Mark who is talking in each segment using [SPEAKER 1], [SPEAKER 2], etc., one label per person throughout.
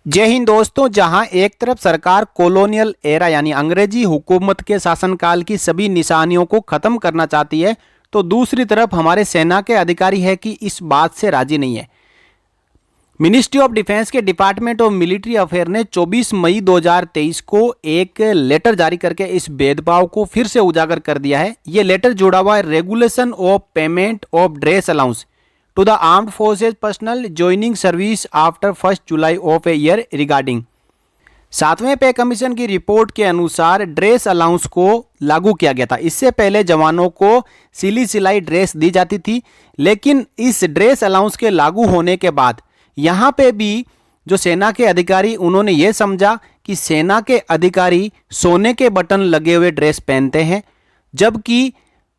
[SPEAKER 1] जय हिंद दोस्तों। जहां एक तरफ सरकार कॉलोनियल एरा यानी अंग्रेजी हुकूमत के शासनकाल की सभी निशानियों को खत्म करना चाहती है, तो दूसरी तरफ हमारे सेना के अधिकारी है कि इस बात से राजी नहीं है। मिनिस्ट्री ऑफ डिफेंस के डिपार्टमेंट ऑफ मिलिट्री अफेयर ने 24 मई 2023 को एक लेटर जारी करके इस भेदभाव को फिर से उजागर कर दिया है। ये लेटर जुड़ा हुआ है regulation of payment of dress allowance to the armed forces personnel joining service after 1 July of a year regarding. 7वें पे कमीशन की रिपोर्ट के अनुसार ड्रेस अलाउंस को लागू किया गया था। इससे पहले जवानों को सिली सिलाई ड्रेस दी जाती थी, लेकिन इस ड्रेस अलाउंस के लागू होने के बाद यहाँ पे भी जो सेना के अधिकारी उन्होंने ये समझा कि सेना के अधिकारी सोने के बटन लगे हुए ड्रेस पहनते हैं, जबकि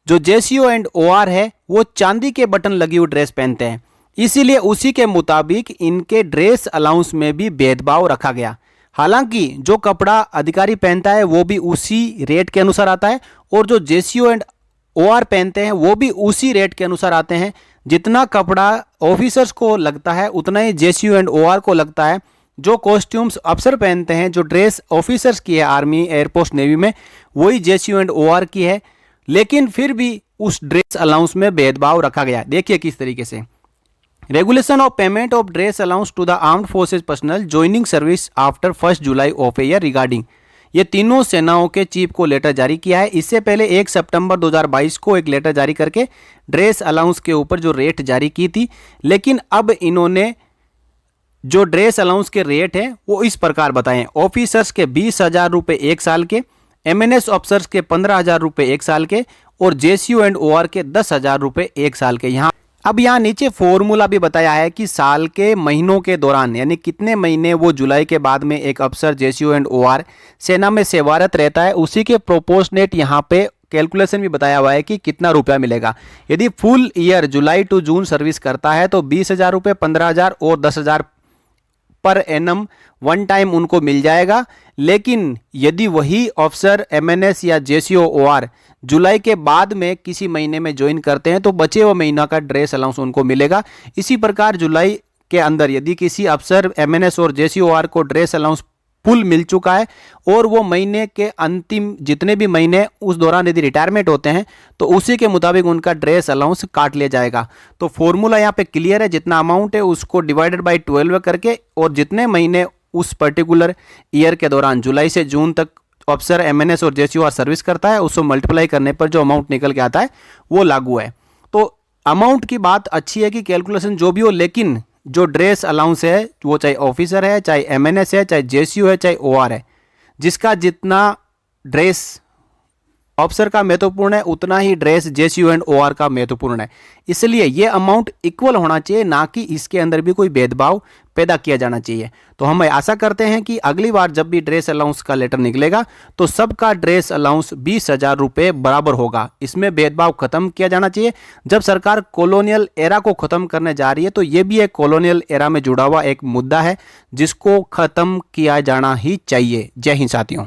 [SPEAKER 1] जो जेसीओ एंड ओआर है वो चांदी के बटन लगी हुई ड्रेस पहनते हैं। इसीलिए उसी के मुताबिक इनके ड्रेस अलाउंस में भी भेदभाव रखा गया। हालांकि जो कपड़ा अधिकारी पहनता है वो भी उसी रेट के अनुसार आता है, और जो जेसीओ एंड ओआर पहनते हैं वो भी उसी रेट के अनुसार आते हैं। जितना कपड़ा ऑफिसर्स को लगता है उतना ही जेसीओ एंड ओआर को लगता है। जो कॉस्ट्यूम्स अफसर पहनते हैं, जो ड्रेस ऑफिसर्स की है आर्मी, एयरफोर्स, नेवी में, वही जेसीओ एंड ओआर की है। लेकिन फिर भी उस ड्रेस अलाउंस में भेदभाव रखा गया। देखिए किस तरीके से। Regulation of payment of dress allowance to the armed forces personal joining service after 1 July of a year regarding. ये तीनों सेनाओं के चीफ को लेटर जारी किया है। इससे पहले 1 सितंबर 2022 को एक लेटर जारी करके ड्रेस अलाउंस के ऊपर जो रेट जारी की थी, लेकिन अब इन्होंने जो ड्रेस अलाउंस के रेट हैं वो इस प्रकार बताए। ऑफिसर्स के 20,000 रुपये 1 साल के, एमएनएस ऑफिसर्स के 15,000 रुपये 1 साल के, और जेसीओ एंड ओआर के 10,000 रुपये 1 साल के। यहाँ नीचे फॉर्मूला भी बताया है कि साल के महीनों के दौरान, यानी कितने महीने वो जुलाई के बाद में एक अफसर जेसीओ एंड ओआर सेना में सेवारत रहता है, उसी के प्रोपोर्शनेट यहाँ पे कैलकुलेशन भी बताया हुआ है कि कितना रुपया मिलेगा। यदि full year July to June service करता है तो 20,000 रुपये, 15,000 और 10,000 पर एनम वन टाइम उनको मिल जाएगा। लेकिन यदि वही ऑफिसर एमएनएस या जेसीओ ओआर जुलाई के बाद में किसी महीने में ज्वाइन करते हैं तो बचे हुए महीना का ड्रेस अलाउंस उनको मिलेगा। इसी प्रकार जुलाई के अंदर यदि किसी अफसर एमएनएस और जेसीओ ओआर को ड्रेस अलाउंस फुल मिल चुका है और वो महीने के अंतिम जितने भी महीने उस दौरान यदि रिटायरमेंट होते हैं तो उसी के मुताबिक उनका ड्रेस अलाउंस काट लिया जाएगा। तो फॉर्मूला यहाँ पे क्लियर है। जितना अमाउंट है उसको डिवाइडेड बाय 12 करके, और जितने महीने उस पर्टिकुलर ईयर के दौरान जुलाई से जून तक अफसर एमएनएस और जेसीओ सर्विस करता है, उसको मल्टीप्लाई करने पर जो अमाउंट निकल के आता है वो लागू है। तो अमाउंट की बात अच्छी है कि कैलकुलेशन जो भी हो, लेकिन जो ड्रेस अलाउंस है वो चाहे ऑफिसर है, चाहे एमएनएस है, चाहे जेसीओ है, चाहे ओआर है, जिसका जितना ड्रेस ऑफिसर का महत्वपूर्ण है उतना ही ड्रेस जेसीओ एंड ओआर का महत्वपूर्ण है। इसलिए ये अमाउंट इक्वल होना चाहिए, ना कि इसके अंदर भी कोई भेदभाव पैदा किया जाना चाहिए। तो हम आशा करते हैं कि अगली बार जब भी ड्रेस अलाउंस का लेटर निकलेगा तो सबका ड्रेस अलाउंस 20,000 रुपये बराबर होगा। इसमें भेदभाव खत्म किया जाना चाहिए। जब सरकार कॉलोनियल एरा को खत्म करने जा रही है तो ये भी एक कॉलोनियल एरा में जुड़ा हुआ एक मुद्दा है जिसको खत्म किया जाना ही चाहिए। जय हिंद साथियों।